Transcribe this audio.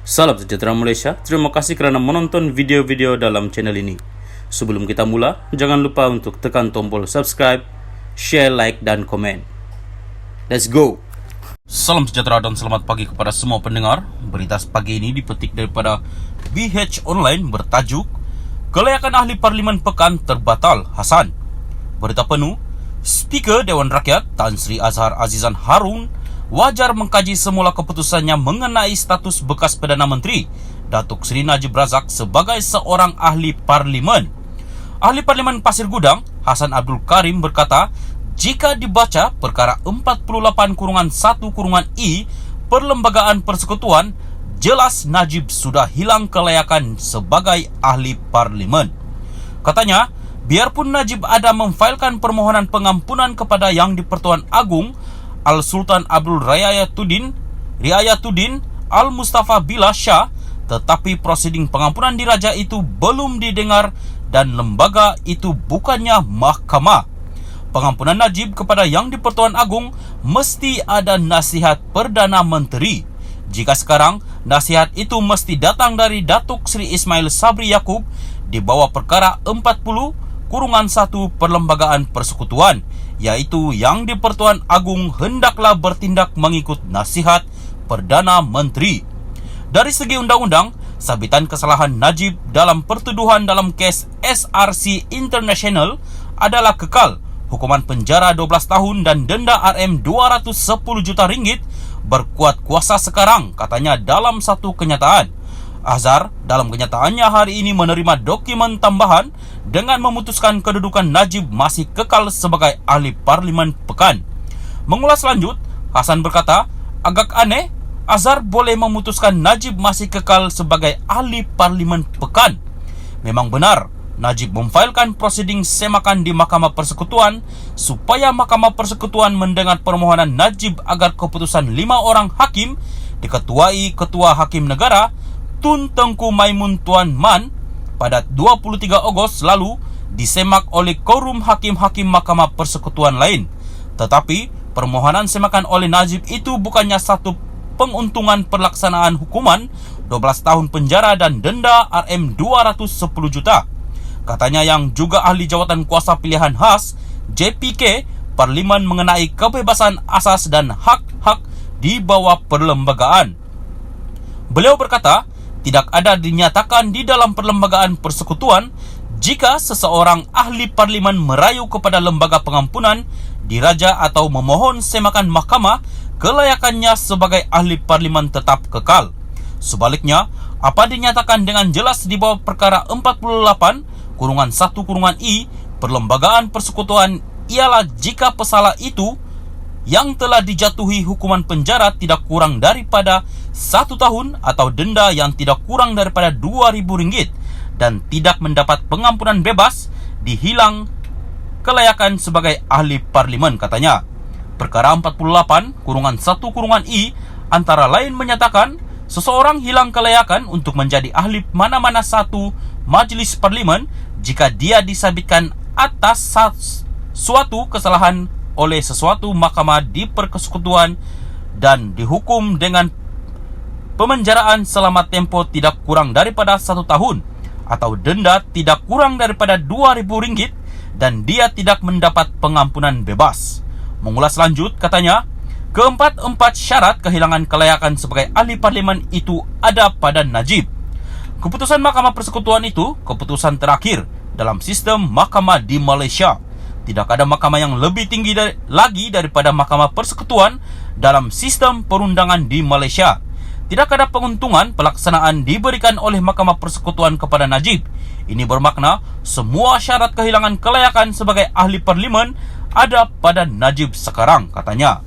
Salam sejahtera Malaysia, terima kasih kerana menonton video-video dalam channel ini. Sebelum kita mula, jangan lupa untuk tekan tombol subscribe, share, like dan komen. Let's go! Salam sejahtera dan selamat pagi kepada semua pendengar. Berita pagi ini dipetik daripada BH Online bertajuk Kelayakan Ahli Parlimen Pekan Terbatal Hassan. Berita penuh, Speaker Dewan Rakyat Tan Sri Azhar Azizan Harun wajar mengkaji semula keputusannya mengenai status bekas Perdana Menteri Datuk Seri Najib Razak sebagai seorang ahli parlimen. Ahli Parlimen Pasir Gudang Hassan Abdul Karim berkata, jika dibaca perkara 48-1-I Perlembagaan Persekutuan, jelas Najib sudah hilang kelayakan sebagai ahli parlimen. Katanya, biarpun Najib ada memfailkan permohonan pengampunan kepada Yang di-Pertuan Agong Al-Sultan Abdul Riayatuddin Al-Mustafa Billah Shah, tetapi prosiding pengampunan diraja itu belum didengar dan lembaga itu bukannya mahkamah. Pengampunan Najib kepada Yang di-Pertuan Agong mesti ada nasihat Perdana Menteri. Jika sekarang nasihat itu mesti datang dari Datuk Seri Ismail Sabri Yaakob di bawah perkara 40-1 Perlembagaan Persekutuan, iaitu Yang di-Pertuan Agong hendaklah bertindak mengikut nasihat Perdana Menteri. Dari segi undang-undang, sabitan kesalahan Najib dalam pertuduhan dalam kes SRC International adalah kekal, hukuman penjara 12 tahun dan denda RM210 juta ringgit berkuat kuasa sekarang, katanya dalam satu kenyataan. Azhar dalam kenyataannya hari ini menerima dokumen tambahan dengan memutuskan kedudukan Najib masih kekal sebagai ahli parlimen pekan. Mengulas lanjut, Hassan berkata, agak aneh Azhar boleh memutuskan Najib masih kekal sebagai ahli parlimen pekan. Memang benar, Najib memfailkan prosiding semakan di Mahkamah Persekutuan supaya Mahkamah Persekutuan mendengar permohonan Najib agar keputusan 5 orang hakim diketuai Ketua Hakim Negara Tun Tengku Maimun Tuan Man pada 23 Ogos lalu disemak oleh Quorum Hakim-Hakim Mahkamah Persekutuan lain. Tetapi permohonan semakan oleh Najib itu bukannya satu penguntungan pelaksanaan hukuman 12 tahun penjara dan denda RM210 juta. Katanya yang juga ahli jawatan kuasa pilihan khas JPK Parlimen mengenai kebebasan asas dan hak-hak di bawah perlembagaan. Beliau berkata, tidak ada dinyatakan di dalam Perlembagaan Persekutuan jika seseorang ahli parlimen merayu kepada lembaga pengampunan diraja atau memohon semakan mahkamah, kelayakannya sebagai ahli parlimen tetap kekal. Sebaliknya, apa dinyatakan dengan jelas di bawah perkara 48-1-I Perlembagaan Persekutuan ialah jika pesalah itu yang telah dijatuhi hukuman penjara tidak kurang daripada 1 tahun atau denda yang tidak kurang daripada RM2,000 dan tidak mendapat pengampunan bebas, dihilang kelayakan sebagai ahli parlimen, katanya. Perkara 48-1-I antara lain menyatakan seseorang hilang kelayakan untuk menjadi ahli mana-mana satu majlis parlimen jika dia disabitkan atas suatu kesalahan oleh sesuatu mahkamah di persekutuan dan dihukum dengan pemenjaraan selama tempoh tidak kurang daripada 1 tahun atau denda tidak kurang daripada RM2,000 dan dia tidak mendapat pengampunan bebas. Mengulas lanjut, katanya, keempat-empat syarat kehilangan kelayakan sebagai ahli parlimen itu ada pada Najib. Keputusan Mahkamah Persekutuan itu keputusan terakhir dalam sistem mahkamah di Malaysia. Tidak ada mahkamah yang lebih tinggi lagi daripada Mahkamah Persekutuan dalam sistem perundangan di Malaysia. Tidak ada penguntungan pelaksanaan diberikan oleh Mahkamah Persekutuan kepada Najib. Ini bermakna semua syarat kehilangan kelayakan sebagai ahli parlimen ada pada Najib sekarang, katanya.